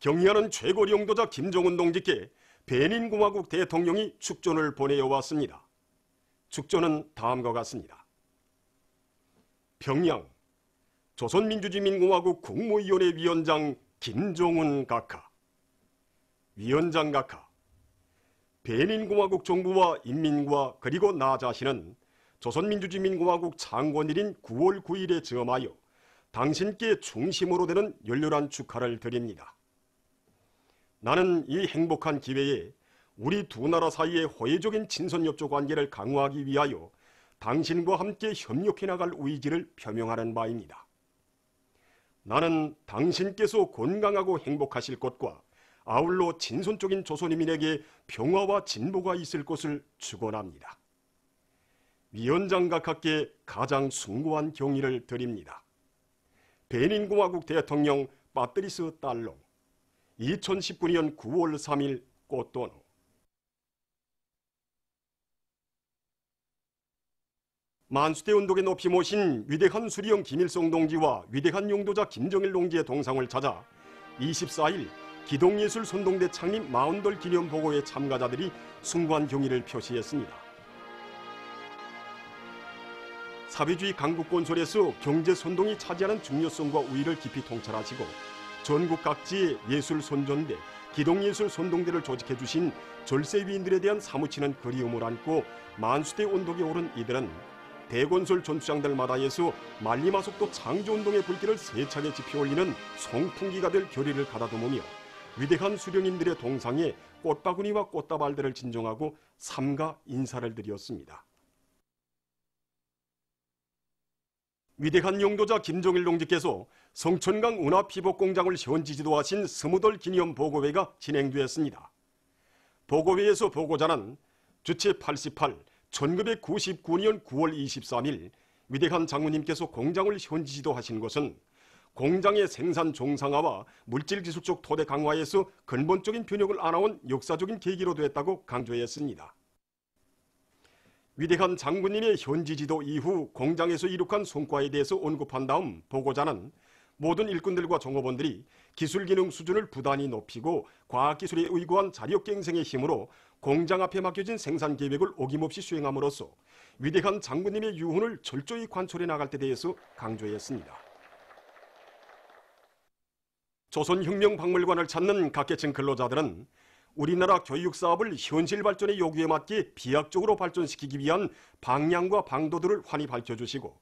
경의하는 최고 영도자 김정은 동지께 베닌공화국 대통령이 축전을 보내어왔습니다. 축전은 다음과 같습니다. 평양 조선민주주의민공화국 국무위원회 위원장 김정은 각하. 위원장 각하, 베닌공화국 정부와 인민과 그리고 나 자신은 조선민주주의민공화국 창건일인 9월 9일에 점하여 당신께 중심으로 되는 열렬한 축하를 드립니다. 나는 이 행복한 기회에 우리 두 나라 사이의 호혜적인 친선협조 관계를 강화하기 위하여 당신과 함께 협력해 나갈 의지를 표명하는 바입니다. 나는 당신께서 건강하고 행복하실 것과 아울러 친선적인 조선인민에게 평화와 진보가 있을 것을 축원합니다. 위원장 각하께 가장 숭고한 경의를 드립니다. 베닌공화국 대통령 파트리스 딸롱 2019년 9월 3일 꽃도노. 만수대 운동에 높이 모신 위대한 수리형 김일성 동지와 위대한 용도자 김정일 동지의 동상을 찾아 24일 기동예술 선동대 창립 40돌 기념보고회 참가자들이 숭고한 경의를 표시했습니다. 사회주의 강국건설에서 경제선동이 차지하는 중요성과 우위를 깊이 통찰하시고 전국 각지의 예술선전대, 기동예술선동대를 조직해 주신 절세위인들에 대한 사무치는 그리움을 안고 만수대 운동에 오른 이들은 대건설 전투장들마다에서 만리마속도 창조운동의 불길을 세차게 지펴올리는 송풍기가 될 결의를 가다듬으며 위대한 수령님들의 동상에 꽃바구니와 꽃다발들을 진정하고 삼가 인사를 드렸습니다. 위대한 용도자 김정일 동지께서 성천강 운하피복공장을 현지 지도하신 20돌 기념보고회가 진행되었습니다. 보고회에서 보고자는 주체 88, 1999년 9월 23일 위대한 장군님께서 공장을 현지 지도하신 것은 공장의 생산 정상화와 물질기술적 토대 강화에서 근본적인 변혁을 안아온 역사적인 계기로 됐다고 강조했습니다. 위대한 장군님의 현지 지도 이후 공장에서 이룩한 성과에 대해서 언급한 다음 보고자는 모든 일꾼들과 종업원들이 기술기능 수준을 부단히 높이고 과학기술에 의거한 자력갱생의 힘으로 공장 앞에 맡겨진 생산계획을 어김없이 수행함으로써 위대한 장군님의 유훈을 철저히 관철해 나갈 때 대해서 강조했습니다. 조선혁명박물관을 찾는 각계층 근로자들은 우리나라 교육사업을 현실 발전의 요구에 맞게 비약적으로 발전시키기 위한 방향과 방도들을 환히 밝혀주시고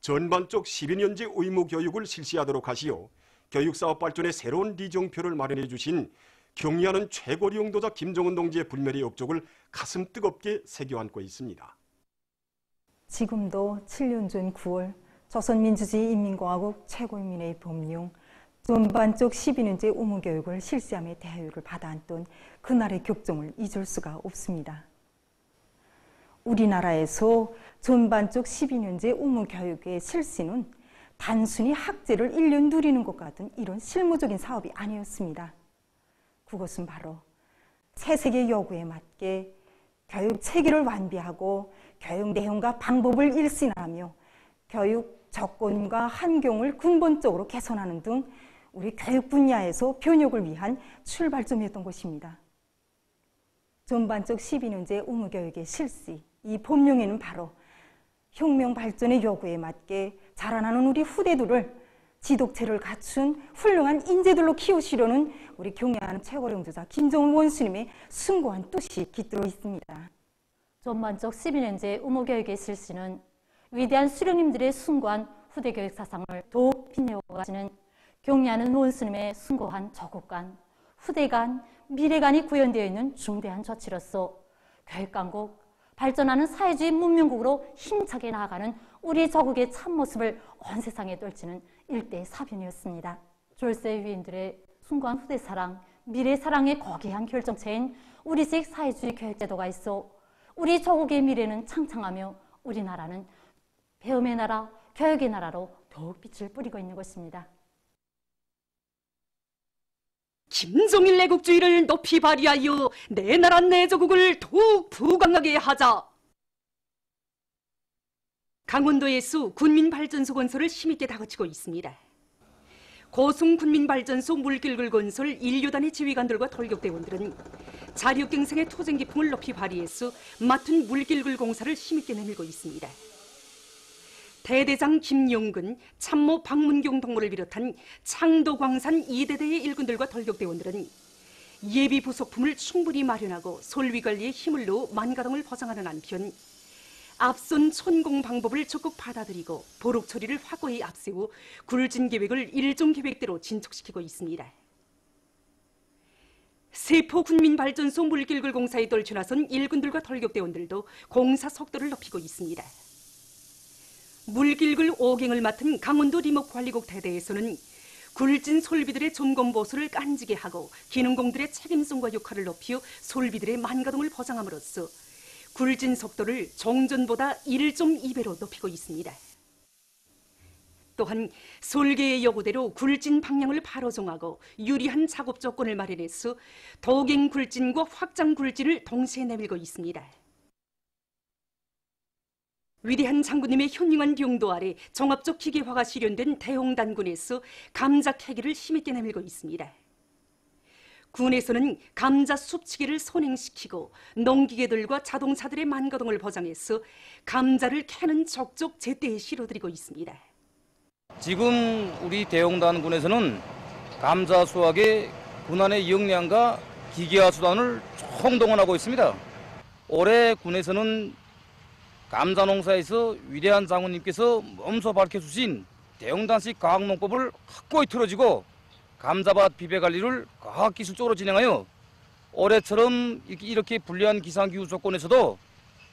전반적 12년제 의무교육을 실시하도록 하시어 교육사업 발전의 새로운 리정표를 마련해 주신 경의하는 최고 용도자 김정은 동지의 불멸의 업적을 가슴 뜨겁게 새겨안고 있습니다. 지금도 7년 전 9월 조선민주주의인민공화국 최고인민회의 법령 전반적 12년제 의무교육을 실시함의 대하율을 받아안던 그날의 격정을 잊을 수가 없습니다. 우리나라에서 전반적 12년제 의무교육의 실시는 단순히 학제를 1년 누리는 것 같은 이런 실무적인 사업이 아니었습니다. 그것은 바로 새세계 요구에 맞게 교육 체계를 완비하고 교육 내용과 방법을 일신하며 교육 조건과 환경을 근본적으로 개선하는 등 우리 교육 분야에서 변혁을 위한 출발점이었던 것입니다. 전반적 12년제 의무교육의 실시, 이 법령에는 바로 혁명 발전의 요구에 맞게 자라나는 우리 후대들을 지독체를 갖춘 훌륭한 인재들로 키우시려는 우리 경애하는 최고 영도자 김정은 원수님의 숭고한 뜻이 깃들어 있습니다. 전반적 12년제 의무교육의 실시는 위대한 수령님들의 숭고한 후대 교육 사상을 더욱 빛내어가시는 경애하는 원수님의 숭고한 저국간, 후대간, 미래간이 구현되어 있는 중대한 조치로서 교육강국, 발전하는 사회주의 문명국으로 힘차게 나아가는 우리 저국의 참모습을 온 세상에 떨치는 일대의 사변이었습니다. 졸세 위인들의 숭고한 후대사랑, 미래사랑의 거대한 결정체인 우리식 사회주의 교육제도가 있어 우리 저국의 미래는 창창하며 우리나라는 배움의 나라, 교육의 나라로 더욱 빛을 뿌리고 있는 것입니다. 김정일 내국주의를 높이 발휘하여 내 나라 내 조국을 더욱 부강하게 하자. 강원도에서 군민발전소 건설을 힘있게 다그치고 있습니다. 고승군민발전소 물길글 건설 인류단의 지휘관들과 돌격대원들은 자력갱생의 투쟁기풍을 높이 발휘해서 맡은 물길글 공사를 힘있게 내밀고 있습니다. 대대장 김용근, 참모 박문경 동무를 비롯한 창도광산 2대대의 일군들과 돌격대원들은 예비 부속품을 충분히 마련하고 솔비관리에 힘을 넣어 만가동을 보장하는 한편 앞선 천공 방법을 적극 받아들이고 보록 처리를 확고히 앞세워 굴진 계획을 일종 계획대로 진척시키고 있습니다. 세포 군민발전소 물길글 공사에 떨쳐나선 일군들과 돌격대원들도 공사 속도를 높이고 있습니다. 물길글 5갱을 맡은 강원도 리목관리국 대대에서는 굴진 솔비들의 점검 보수를 깐지게 하고 기능공들의 책임성과 역할을 높여 솔비들의 만가동을 보장함으로써 굴진 속도를 종전보다 1.2배로 높이고 있습니다. 또한 솔개의 요구대로 굴진 방향을 바로 정하고 유리한 작업 조건을 마련해서 도갱 굴진과 확장 굴진을 동시에 내밀고 있습니다. 위대한 장군님의 현명한 병도 아래 종합적 기계화가 실현된 대홍단군에서 감자 캐기를 힘있게 내밀고 있습니다. 군에서는 감자 숲치기를 선행시키고 농기계들과 자동차들의 만가동을 보장해서 감자를 캐는 적적 제때에 실어드리고 있습니다. 지금 우리 대홍단군에서는 감자 수확에 군안의 역량과 기계화 수단을 총동원하고 있습니다. 올해 군에서는 감자 농사에서 위대한 장군님께서 몸소 밝혀주신 대홍단식 과학농법을 확고히 틀어지고 감자밭 비배 관리를 과학기술적으로 진행하여 올해처럼 이렇게 불리한 기상기후 조건에서도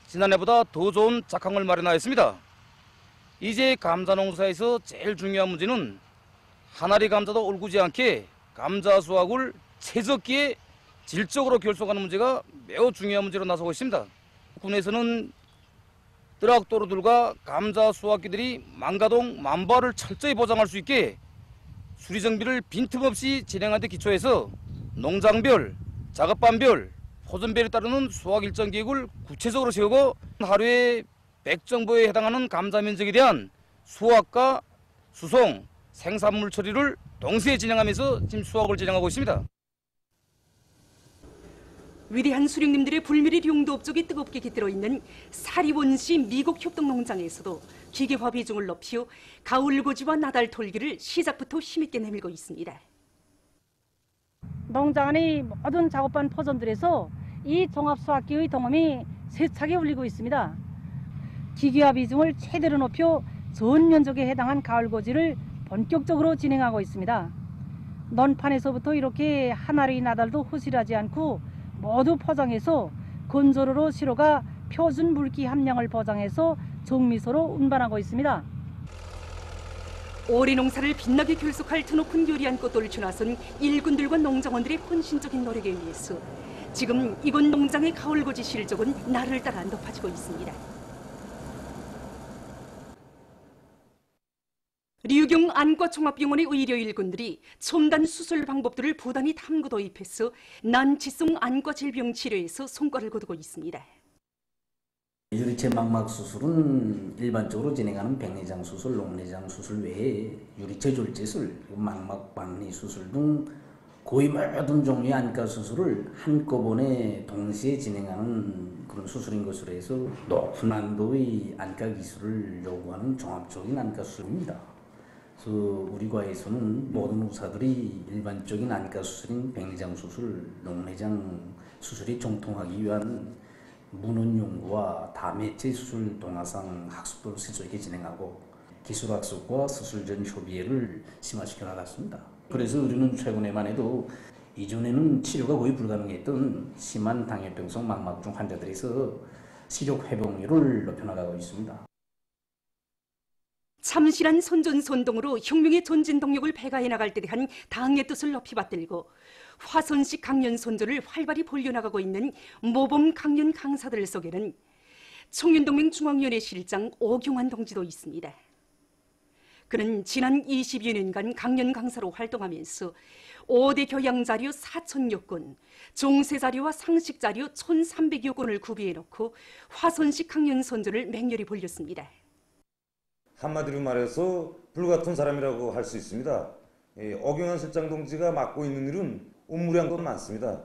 지난해보다 더 좋은 작황을 마련하였습니다. 이제 감자 농사에서 제일 중요한 문제는 하나리 감자도 얼구지 않게 감자 수확을 최적기에 질적으로 결속하는 문제가 매우 중요한 문제로 나서고 있습니다. 군에서는 트랙터들과 감자 수확기들이 만가동 만발을 철저히 보장할 수 있게 수리정비를 빈틈없이 진행하는 데 기초해서 농장별, 작업반별, 포전별에 따르는 수확 일정 계획을 구체적으로 세우고 하루에 100정보에 해당하는 감자 면적에 대한 수확과 수송, 생산물 처리를 동시에 진행하면서 지금 수확을 진행하고 있습니다. 위대한 수령님들의 불멸의 용도 업적이 뜨겁게 깃들어 있는 사리원시 미국 협동농장에서도 기계화 비중을 높여 가을고지와 나달 톨기를 시작부터 힘있게 내밀고 있습니다. 농장 안의 모든 작업반 포전들에서 이 종합수확기의 동음이 세차게 울리고 있습니다. 기계화 비중을 최대로 높여 전 면적에 해당한 가을고지를 본격적으로 진행하고 있습니다. 넌판에서부터 이렇게 하나의 나달도 허실하지 않고 모두 포장해서 건조로로 시로가 표준 물기 함량을 보장해서 정미소로 운반하고 있습니다. 올해 농사를 빛나게 결속할 드높은 요리한 꽃돌을 주나선 일군들과 농장원들의 헌신적인 노력에 의해서 지금 이곳 농장의 가을고지 실적은 날을 따라 높아지고 있습니다. 류경 안과종합병원의 의료 일군들이 첨단 수술 방법들을 부단히 탐구 도입해서 난치성 안과 질병 치료에서 성과를 거두고 있습니다. 유리체 망막 수술은 일반적으로 진행하는 백내장 수술, 녹내장 수술 외에 유리체 졸제술, 망막 박리 수술 등 거의 모든 종류의 안과 수술을 한꺼번에 동시에 진행하는 그런 수술인 것으로 해서 높은 난도의 안과 기술을 요구하는 종합적인 안과 수술입니다. 그래서 우리 과에서는 모든 의사들이 일반적인 안과 수술인 백내장 수술, 녹내장 수술이 정통하기 위한 문헌 연구와 다매체 수술 동화상 학습도 실질적으로 진행하고 기술 학습과 수술 전 협의회를 심화시켜 나갔습니다. 그래서 우리는 최근에만 해도 이전에는 치료가 거의 불가능했던 심한 당뇨병성 망막증 환자들에서 시력 회복률을 높여나가고 있습니다. 참신한 선전선동으로 혁명의 전진 동력을 배가해 나갈 때 대한 당의 뜻을 높이 받들고 화선식 강연 선조를 활발히 벌려나가고 있는 모범 강연 강사들 속에는 청년동맹 중앙위원회 실장 오경환 동지도 있습니다. 그는 지난 20여 년간 강연 강사로 활동하면서 5대 교양자료 4,000여 건, 종세자료와 상식자료 1,300여 건을 구비해놓고 화선식 강연 선조를 맹렬히 벌렸습니다. 한마디로 말해서 불같은 사람이라고 할 수 있습니다. 어경환 실장 동지가 맡고 있는 일은 업무량도 많습니다.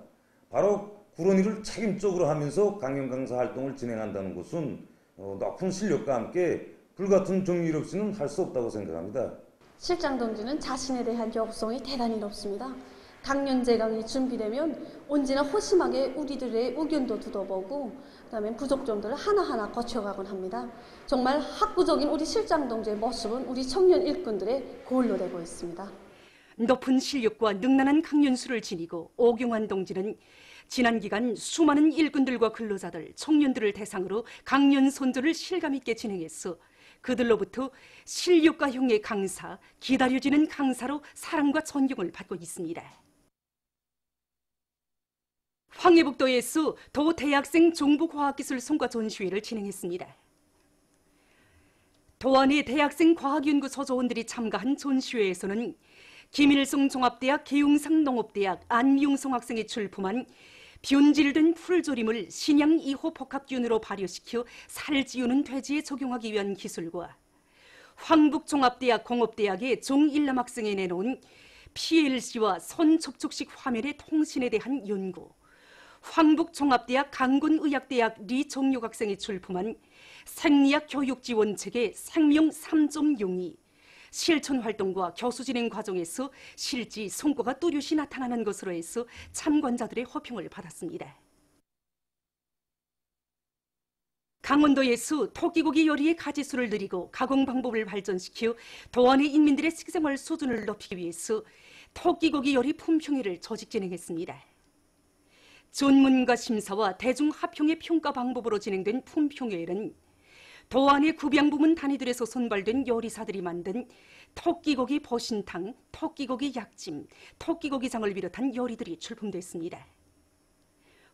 바로 그런 일을 책임적으로 하면서 강연 강사 활동을 진행한다는 것은 높은 실력과 함께 불같은 정의일 없이는 할 수 없다고 생각합니다. 실장 동지는 자신에 대한 여부성이 대단히 높습니다. 강연 재강이 준비되면 언제나 호심하게 우리들의 의견도 들어보고 그다음에 부족점들을 하나하나 거쳐가곤 합니다. 정말 학구적인 우리 실장 동지의 모습은 우리 청년 일꾼들의 고울로 되고 있습니다. 높은 실력과 능란한 강연수를 지니고 오경환 동지는 지난 기간 수많은 일꾼들과 근로자들, 청년들을 대상으로 강연 선전을 실감 있게 진행했어 그들로부터 실력과 형의 강사, 기다려지는 강사로 사랑과 존경을 받고 있습니다. 황해북도에서 도 대학생 정보과학기술 성과 전시회를 진행했습니다. 도안의 대학생 과학연구소 조원들이 참가한 전시회에서는 김일성 종합대학 계용상 농업대학 안미용성 학생이 출품한 변질된 풀조림을 신양 2호 복합균으로 발효시켜 살을 찌우는 돼지에 적용하기 위한 기술과 황북종합대학 공업대학의 정일남 학생이 내놓은 PLC와 손접촉식 화면의 통신에 대한 연구, 황북종합대학 강군의학대학 리정육 학생이 출품한 생리학 교육지원책의 생명 3.02, 실천활동과 교수진행 과정에서 실제 성과가 뚜렷이 나타나는 것으로 해서 참관자들의 호평을 받았습니다. 강원도에서 토끼고기 요리의 가지수를 늘리고 가공 방법을 발전시켜 도안의 인민들의 식생활 수준을 높이기 위해서 토끼고기 요리 품평회를 조직 진행했습니다. 전문가 심사와 대중합평의 평가 방법으로 진행된 품평회에는 도안의 구병부문 단위들에서 선발된 요리사들이 만든 토끼고기 보신탕, 토끼고기 약찜, 토끼고기장을 비롯한 요리들이 출품됐습니다.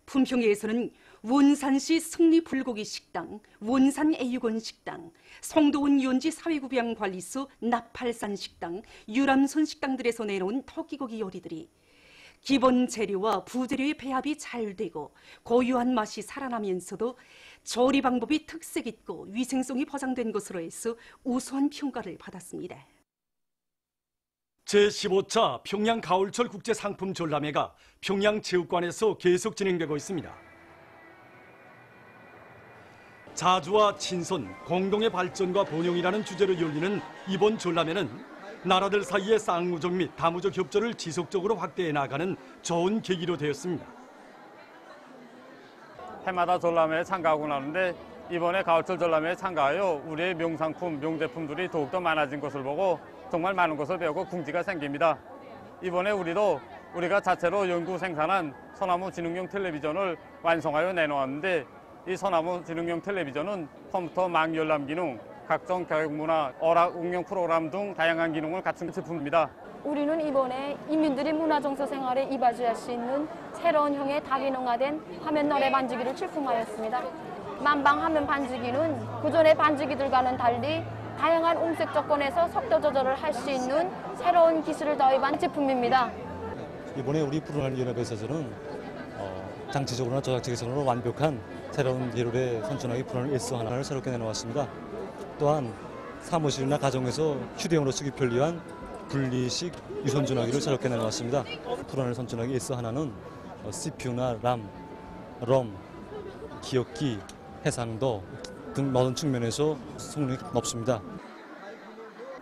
품평회에서는 원산시 승리불고기 식당, 원산 애육원 식당, 송도원 유원지 사회구병관리소 나팔산 식당, 유람선 식당들에서 내놓은 토끼고기 요리들이 기본 재료와 부재료의 배합이 잘 되고 고유한 맛이 살아나면서도 조리 방법이 특색 있고 위생성이 보장된 것으로 해서 우수한 평가를 받았습니다. 제15차 평양 가을철 국제상품 전람회가 평양체육관에서 계속 진행되고 있습니다. 자주와 친선, 공동의 발전과 번영이라는 주제로 열리는 이번 전람회는 나라들 사이의 쌍무적 및 다무적 협조를 지속적으로 확대해 나가는 좋은 계기로 되었습니다. 해마다 전람회에 참가하고 나는데 이번에 가을철 전람회에 참가하여 우리의 명상품, 명제품들이 더욱더 많아진 것을 보고 정말 많은 것을 배우고 궁지가 생깁니다. 이번에 우리가 자체로 연구 생산한 소나무 지능용 텔레비전을 완성하여 내놓았는데 이 소나무 지능용 텔레비전은 컴퓨터 망열람 기능, 각종 교육문화, 어학 응용 프로그램 등 다양한 기능을 갖춘 제품입니다. 우리는 이번에 인민들이 문화정서 생활에 이바지할 수 있는 새로운 형의 다기능화된 화면 노래 반지기를 출품하였습니다. 만방 화면 반지기는 그전의 반지기들과는 달리 다양한 음색 조건에서 속도 조절을 할 수 있는 새로운 기술을 도입한 제품입니다. 이번에 우리 프로그램연합에서는 장치적으로나 조작적으로 완벽한 새로운 예술의 선전하기 프로그램 S 하나를 새롭게 내놓았습니다. 또한 사무실이나 가정에서 휴대용으로 쓰기 편리한 분리식 유선 전화기를 새롭게 내놓았습니다. 프로그램 선전하기 S 하나는 CPU나 RAM, ROM, 기억기, 해상도 등 모든 측면에서 성능이 높습니다.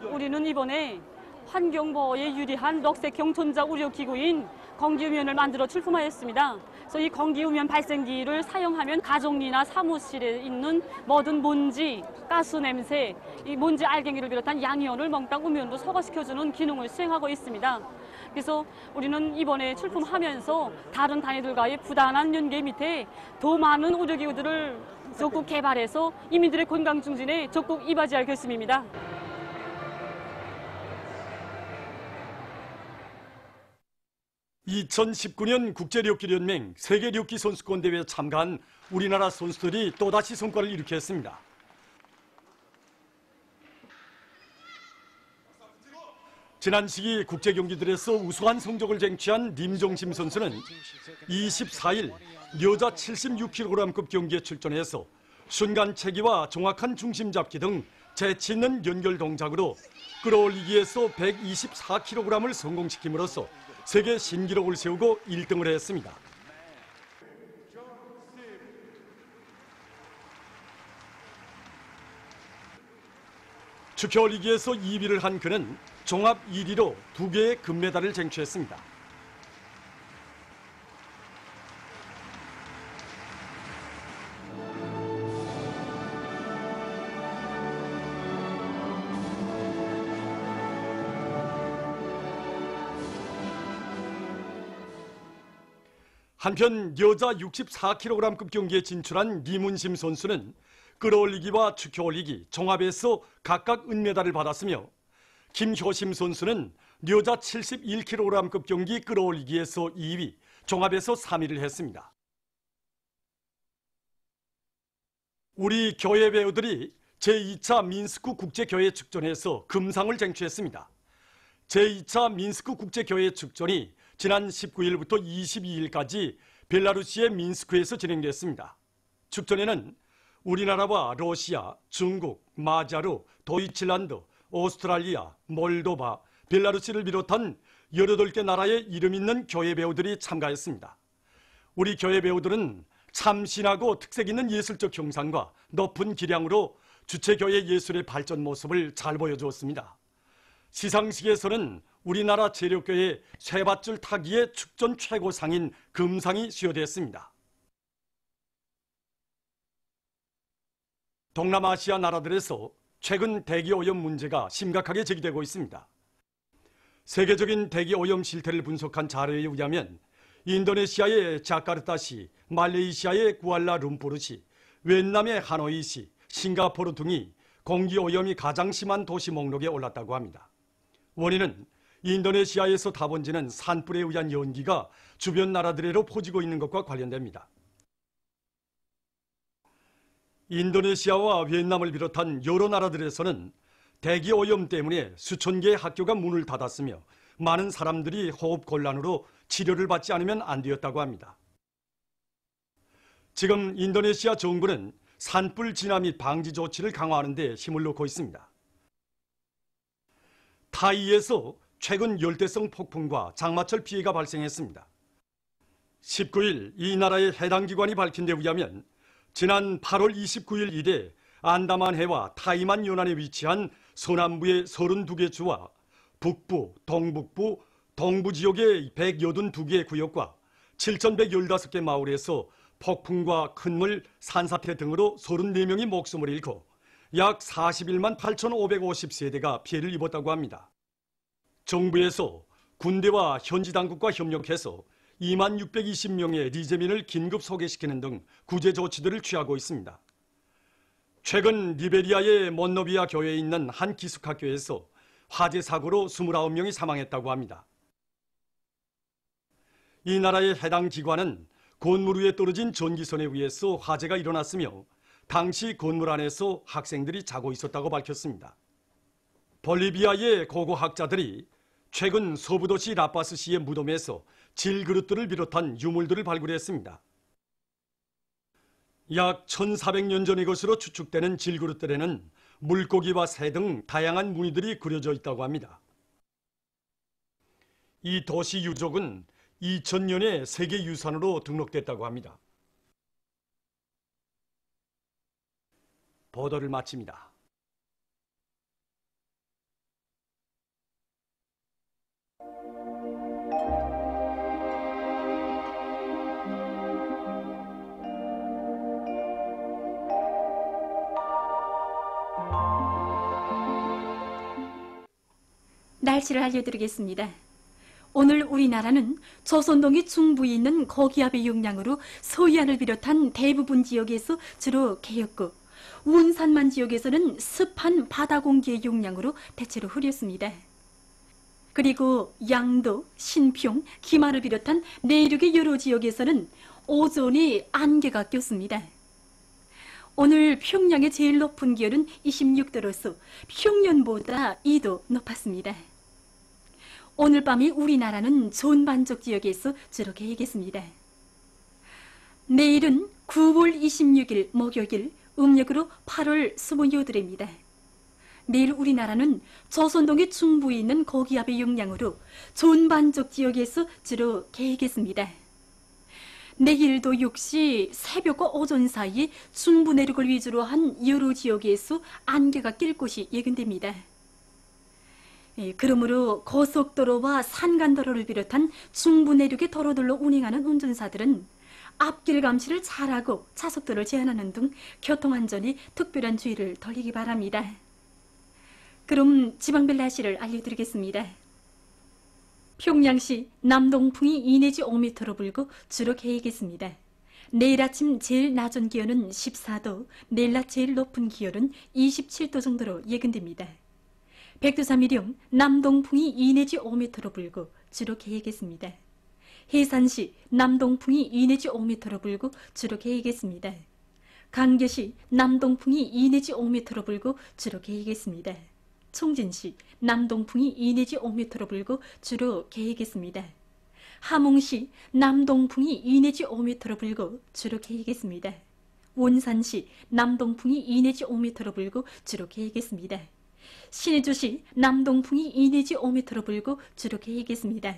우리는 이번에 환경보호에 유리한 녹색형 전자의료기구인 공기우면을 만들어 출품하였습니다. 그래서 이 공기우면 발생기를 사용하면 가정이나 사무실에 있는 모든 먼지, 가스 냄새, 이 먼지 알갱이를 비롯한 양이온을 몽땅 우면으로 소거시켜주는 기능을 수행하고 있습니다. 그래서 우리는 이번에 출품하면서 다른 단위들과의 부단한 연계 밑에 더 많은 의료기구들을 적극 개발해서 인민들의 건강 증진에 적극 이바지할 결심입니다. (2019년) 국제력기연맹 세계력기 선수권 대회에 참가한 우리나라 선수들이 또다시 성과를 일으켰습니다. 지난 시기 국제경기들에서 우수한 성적을 쟁취한 님종심 선수는 24일 여자 76kg급 경기에 출전해서 순간 체기와 정확한 중심 잡기 등 재치 있는 연결 동작으로 끌어올리기에서 124kg을 성공시킴으로써 세계 신기록을 세우고 1등을 했습니다. 축혀올리기에서 2위를 한 그는 종합 1위로 2개의 금메달을 쟁취했습니다. 한편 여자 64kg급 경기에 진출한 리문심 선수는 끌어올리기와 축혀올리기, 종합에서 각각 은메달을 받았으며 김효심 선수는 여자 71kg급 경기 끌어올리기에서 2위, 종합에서 3위를 했습니다. 우리 교회 배우들이 제2차 민스크 국제교회 축전에서 금상을 쟁취했습니다. 제2차 민스크 국제교회 축전이 지난 19일부터 22일까지 벨라루시의 민스크에서 진행됐습니다. 축전에는 우리나라와 러시아, 중국, 마자르, 도이칠란드, 오스트랄리아, 몰도바, 벨라루시를 비롯한 18개 나라의 이름 있는 교회 배우들이 참가했습니다. 우리 교회 배우들은 참신하고 특색 있는 예술적 형상과 높은 기량으로 주체교회 예술의 발전 모습을 잘 보여주었습니다. 시상식에서는 우리나라 재력교회 쇠밧줄 타기의 축전 최고상인 금상이 수여됐습니다. 동남아시아 나라들에서 최근 대기오염 문제가 심각하게 제기되고 있습니다. 세계적인 대기오염 실태를 분석한 자료에 의하면 인도네시아의 자카르타시, 말레이시아의 쿠알라룸푸르시, 베트남의 하노이시, 싱가포르 등이 공기오염이 가장 심한 도시 목록에 올랐다고 합니다. 원인은 인도네시아에서 다번지는 산불에 의한 연기가 주변 나라들로 퍼지고 있는 것과 관련됩니다. 인도네시아와 베트남을 비롯한 여러 나라들에서는 대기오염 때문에 수천 개의 학교가 문을 닫았으며 많은 사람들이 호흡곤란으로 치료를 받지 않으면 안 되었다고 합니다. 지금 인도네시아 정부는 산불 진화 및 방지 조치를 강화하는 데 힘을 놓고 있습니다. 타이에서 최근 열대성 폭풍과 장마철 피해가 발생했습니다. 19일 이 나라의 해당 기관이 밝힌 데 의하면 지난 8월 29일 이래 안다만해와 타이만 연안에 위치한 서남부의 32개 주와 북부, 동북부, 동부 지역의 182개 구역과 7,115개 마을에서 폭풍과 큰 물, 산사태 등으로 34명이 목숨을 잃고 약 41만 8,550세대가 피해를 입었다고 합니다. 정부에서 군대와 현지 당국과 협력해서 2만 620명의 리재민을 긴급 소개시키는 등 구제 조치들을 취하고 있습니다. 최근 리베리아의 몬노비아 교회에 있는 한 기숙학교에서 화재 사고로 29명이 사망했다고 합니다. 이 나라의 해당 기관은 건물 위에 떨어진 전기선에 의해서 화재가 일어났으며 당시 건물 안에서 학생들이 자고 있었다고 밝혔습니다. 볼리비아의 고고학자들이 최근 서부도시 라파스시의 무덤에서 질그릇들을 비롯한 유물들을 발굴했습니다. 약 1400년 전의 것으로 추측되는 질그릇들에는 물고기와 새 등 다양한 무늬들이 그려져 있다고 합니다. 이 도시 유적은 2000년에 세계유산으로 등록됐다고 합니다. 보도를 마칩니다. 날씨를 알려드리겠습니다. 오늘 우리나라는 조선동이 중부에 있는 고기압의 영향으로 서해안을 비롯한 대부분 지역에서 주로 개였고 운산만 지역에서는 습한 바다 공기의 영향으로 대체로 흐렸습니다. 그리고 양도, 신평, 김안을 비롯한 내륙의 여러 지역에서는 오존이 안개가 꼈습니다. 오늘 평양의 제일 높은 기온은 26도로서 평년보다 2도 높았습니다. 오늘 밤이 우리나라는 존반적 지역에서 주로 개겠습니다. 내일은 9월 26일 목요일 음력으로 8월 28일입니다. 내일 우리나라는 조선동의 중부에 있는 고기압의 영향으로 존반적 지역에서 주로 개겠습니다. 내일도 역시 새벽과 오전 사이에 중부 내륙을 위주로 한 여러 지역에서 안개가 낄 것이 예견됩니다. 그러므로 고속도로와 산간도로를 비롯한 중부 내륙의 도로들로 운행하는 운전사들은 앞길 감시를 잘하고 차속도를 제한하는 등 교통안전에 특별한 주의를 돌리기 바랍니다. 그럼 지방별 날씨를 알려드리겠습니다. 평양시 남동풍이 2 내지 5m로 불고 주로 개이겠습니다. 내일 아침 제일 낮은 기온은 14도, 내일 낮 제일 높은 기온은 27도 정도로 예견됩니다. 백두산미령 남동풍이 2 내지 5m로 불고 주로 개이겠습니다. 해산시 남동풍이 2 내지 5m로 불고 주로 개이겠습니다. 강계시 남동풍이 2 내지 5m로 불고 주로 개이겠습니다. 총진시 남동풍이 2 내지 5m로 불고 주로 개이겠습니다. 함흥시 남동풍이 2 내지 5m로 불고 주로 개이겠습니다. 원산시 남동풍이 2 내지 5m로 불고 주로 개이겠습니다. 신의주시 남동풍이 2 내지 5m로 불고 주로 개이겠습니다.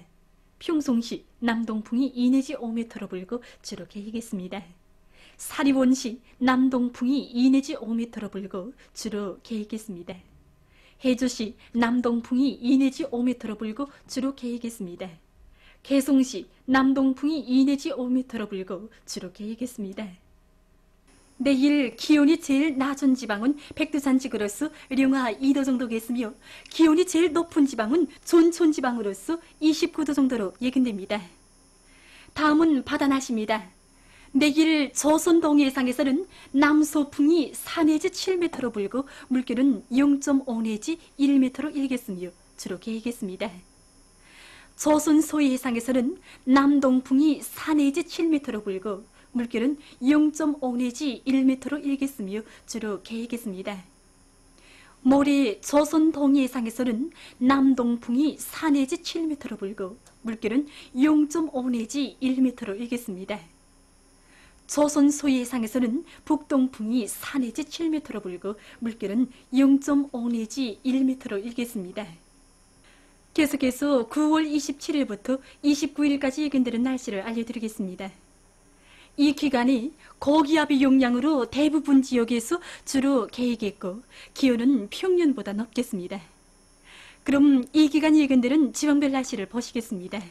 평송시 남동풍이 2 내지 5m로 불고 주로 개이겠습니다. 사리원시 남동풍이 2 내지 5m로 불고 주로 개이겠습니다. 해주시 남동풍이 2 내지 5m로 불고 주로 개이겠습니다. 개송시 남동풍이 2 내지 5m로 불고 주로 개이겠습니다. 내일 기온이 제일 낮은 지방은 백두산 지구로서 령화 2도 정도겠으며 기온이 제일 높은 지방은 존촌 지방으로서 29도 정도로 예견됩니다. 다음은 바다 날씨입니다. 내일 조선 동해상에서는 남소풍이 4 내지 7m로 불고 물결은 0.5 내지 1m로 일겠으며 주로 개이겠습니다. 조선 소해상에서는 남동풍이 4 내지 7m로 불고 물결은 0.5 내지 1m로 일겠으며 주로 개이겠습니다. 모레 조선 동해상에서는 남동풍이 4 내지 7m로 불고 물결은 0.5 내지 1m로 일겠습니다. 조선 소해상에서는 북동풍이 4 내지 7m로 불고 물결은 0.5 내지 1m로 일겠습니다. 계속해서 9월 27일부터 29일까지 예견되는 날씨를 알려드리겠습니다. 이 기간이 고기압의 영향으로 대부분 지역에서 주로 개이겠고 기온은 평년보다 높겠습니다. 그럼 이 기간 예견되는 지방별 날씨를 보시겠습니다.